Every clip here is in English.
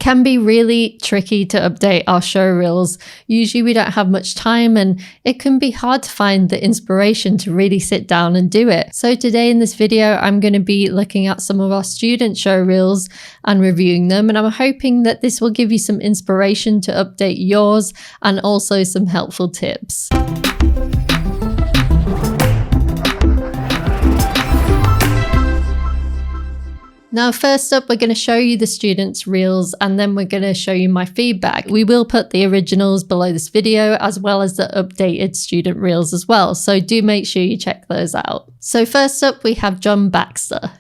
It can be really tricky to update our showreels. Usually we don't have much time and it can be hard to find the inspiration to really sit down and do it. So today in this video, I'm going to be looking at some of our student showreels and reviewing them. And I'm hoping that this will give you some inspiration to update yours and also some helpful tips. Now, first up, we're going to show you the students' reels and then we're going to show you my feedback. We will put the originals below this video as well as the updated student reels as well. So do make sure you check those out. So first up, we have John Baxter.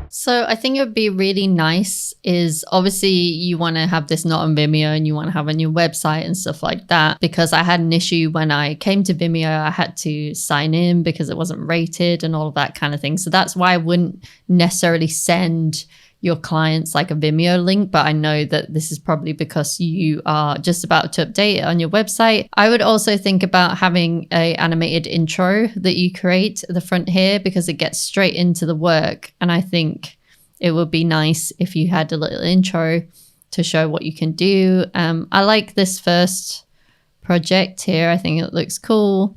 So I think it would be really nice is obviously you want to have this not on Vimeo and you want to have on your website and stuff like that, because I had an issue when I came to Vimeo. I had to sign in because it wasn't rated and all of that kind of thing. So that's why I wouldn't necessarily send your clients like a Vimeo link, but I know that this is probably because you are just about to update it on your website. I would also think about having a animated intro that you create at the front here because it gets straight into the work. And I think it would be nice if you had a little intro to show what you can do. I like this first project here. I think it looks cool.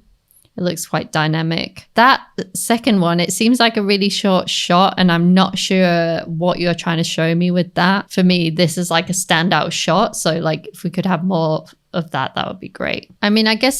It looks quite dynamic. That second one, it seems like a really short shot and I'm not sure what you're trying to show me with that. For me, this is like a standout shot. So like if we could have more of that, that would be great. I mean, I guess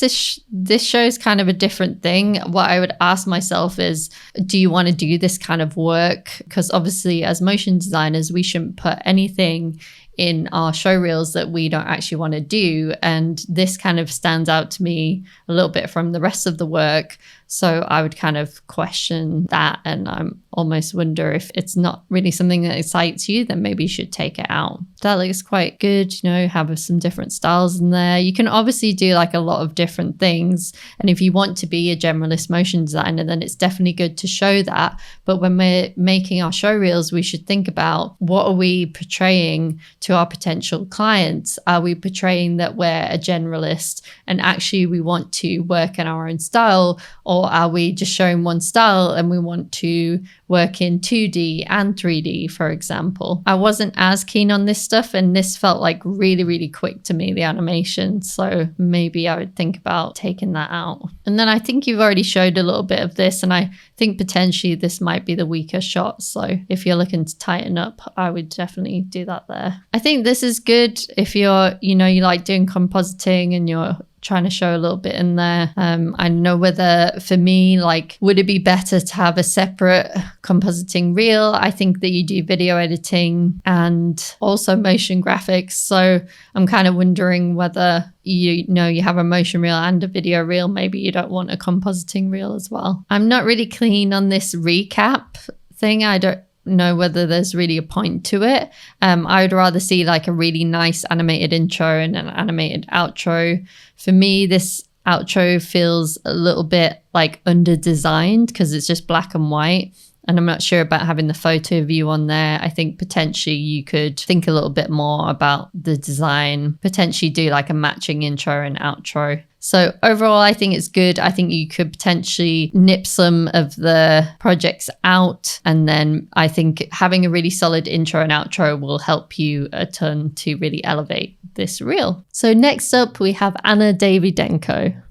this shows kind of a different thing. What I would ask myself is, do you want to do this kind of work? Because obviously as motion designers, we shouldn't put anything in our showreels that we don't actually want to do. And this kind of stands out to me a little bit from the rest of the work. So I would kind of question that. And I'm almost wonder if it's not really something that excites you, then maybe you should take it out. That looks quite good, you know, have some different styles in there. You can obviously do like a lot of different things. And if you want to be a generalist motion designer, then it's definitely good to show that. But when we're making our showreels, we should think about what are we portraying to our potential clients? Are we portraying that we're a generalist and actually we want to work in our own style? Or are we just showing one style and we want to work in 2D and 3D, for example? I wasn't as keen on this stuff and this felt like really, really quick to me, the animation. So maybe I would think about taking that out. And then I think you've already showed a little bit of this and I think potentially this might be the weaker shot. So if you're looking to tighten up, I would definitely do that there. I think this is good if you're, you know, you like doing compositing and you're trying to show a little bit in there. I know whether for me, like, would it be better to have a separate compositing reel? I think that you do video editing and also motion graphics. So I'm kind of wondering whether you know you have a motion reel and a video reel. Maybe you don't want a compositing reel as well. I'm not really keen on this recap thing. I don't know whether there's really a point to it. I would rather see like a really nice animated intro and an animated outro. For me, this outro feels a little bit like under designed because it's just black and white. And I'm not sure about having the photo view on there. I think potentially you could think a little bit more about the design, potentially do like a matching intro and outro. So overall, I think it's good. I think you could potentially nip some of the projects out. And then I think having a really solid intro and outro will help you a ton to really elevate this reel. So next up, we have Anna Davydenko.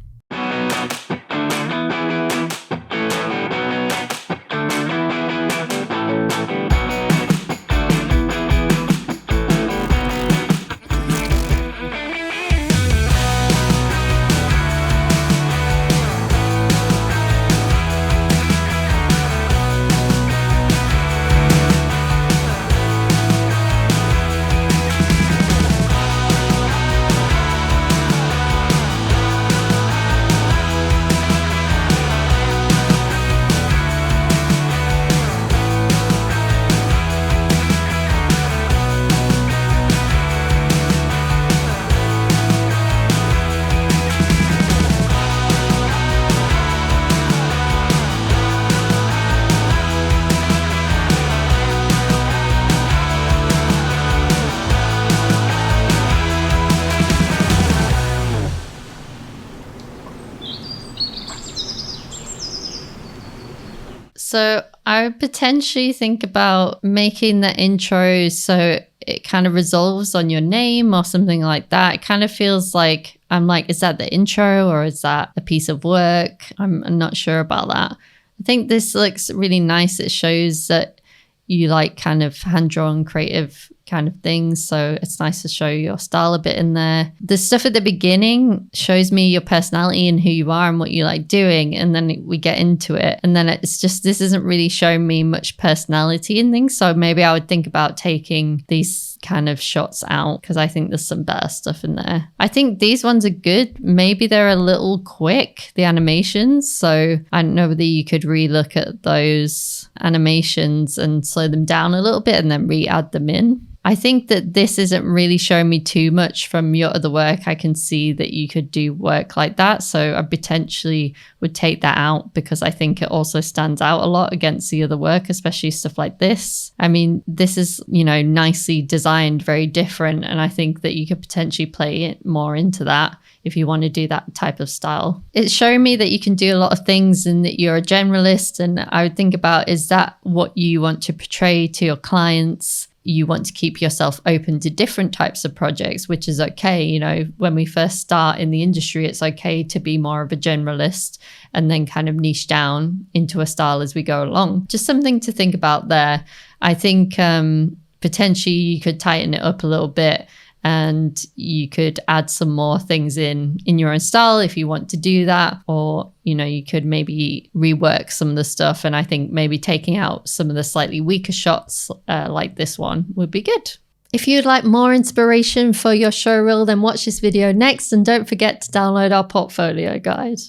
So I would potentially think about making the intro so it kind of resolves on your name or something like that. It kind of feels like I'm like, is that the intro or is that a piece of work? I'm not sure about that. I think this looks really nice. It shows that you like kind of hand-drawn creative kind of things. So it's nice to show your style a bit in there. The stuff at the beginning shows me your personality and who you are and what you like doing. And then we get into it. And then it's just, this isn't really showing me much personality in things. So maybe I would think about taking these kind of shots out because I think there's some better stuff in there. I think these ones are good. Maybe they're a little quick, the animations. So I don't know whether you could re-look at those animations and slow them down a little bit and then re-add them in. I think that this isn't really showing me too much from your other work. I can see that you could do work like that. So I potentially would take that out because I think it also stands out a lot against the other work, especially stuff like this. I mean, this is, you know, nicely designed, very different. And I think that you could potentially play it more into that if you want to do that type of style. It's showing me that you can do a lot of things and that you're a generalist. And I would think about, is that what you want to portray to your clients? You want to keep yourself open to different types of projects, which is okay. You know, when we first start in the industry, it's okay to be more of a generalist and then kind of niche down into a style as we go along. Just something to think about there. I think potentially you could tighten it up a little bit and you could add some more things in your own style if you want to do that. Or, you know, you could maybe rework some of the stuff. And I think maybe taking out some of the slightly weaker shots like this one would be good. If you'd like more inspiration for your showreel, then watch this video next. And don't forget to download our portfolio guide.